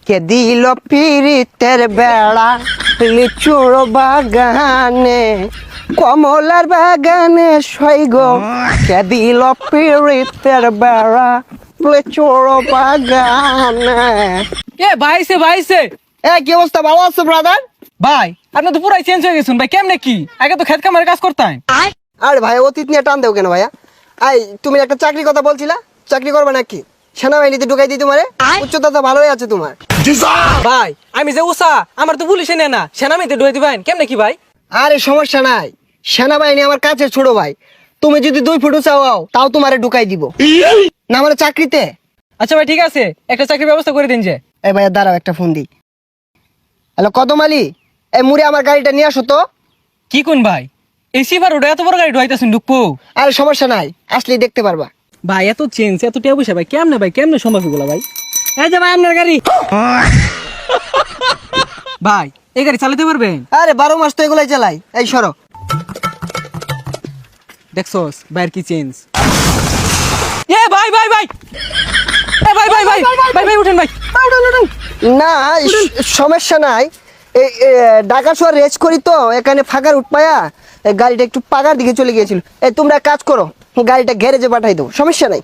কে দিল পিরিতের বেড়া লিচুর বাগানে কমলার বাগানে সৈগ কে দিল পিরিতের বেড়া লিচুর বাগানে। ভাইছে কি অবস্থা, ভালো আছো ব্রাদার? ভাই আপনি তো পুরাই চেঞ্জ হয়ে গেছেন ভাই, কেমনে কি? আগে তো খেত কামারে কাজ করতাম। আরে ভাই অতীত নিয়ে টান দেও কেন ভাইয়া? তুমি একটা চাকরির কথা বলছিলা, চাকরি করবে নাকি? সেনাবাহিনীতে ঢুকাই দিই তোমারে, উচ্চতা তো ভালোই আছে তোমার। ভাই আমি যে উষা, আমার তো পুলিশে নেয় না, সেনামিতে ঢুয়ে দিবেন কেমনে কি ভাই? আরে সমস্যা নাই, সেনাবাহিনী আমার কাছে ছোট ভাই। তুমি যদি 2 ফুট উঁচা হও তাও তোমারে ঢুকাই দিব না আমার চাকরিতে। আচ্ছা ভাই ঠিক আছে, একটা চাকরির ব্যবস্থা করে দিন যে। এই ভাইয়া দাঁড়াও, একটা ফোন দিই। হ্যালো কদম আলী, এই মুড়ে আমার গাড়িটা নিয়ে আসো তো। কি কোন ভাই, এই সিফার ওটা এত বড় গাড়ি ঢুয়াইতেছেন ঢুকবো? আরে সমস্যা নাই, আসলেই দেখতে পারবা। ভাই এত চেঞ্জ এত টিয়া পয়সা ভাই কেমনে সম্ভব এগুলো ভাই? এই যে ভাই আপনার গাড়ি। ভাই এই গাড়ি চালাতে পারবেন? আরে 12 মাস তো এগুলাই চালাই। এই সরো। দেখছস ভাইয়ের কি চেঞ্জ। এ ভাই ভাই ভাই এ ভাই ভাই ভাই ভাই ভাই উঠেন ভাই। না সমস্যা নাই, এই ঢাকা শহর রেস করি তো, এখানে ফাঁকার উঠপায়া গাড়িটা একটু পাকার দিকে চলে গিয়েছিল। এই তোমরা এক কাজ করো, গাড়িটা গ্যারেজে পাঠাই দাও, সমস্যা নাই।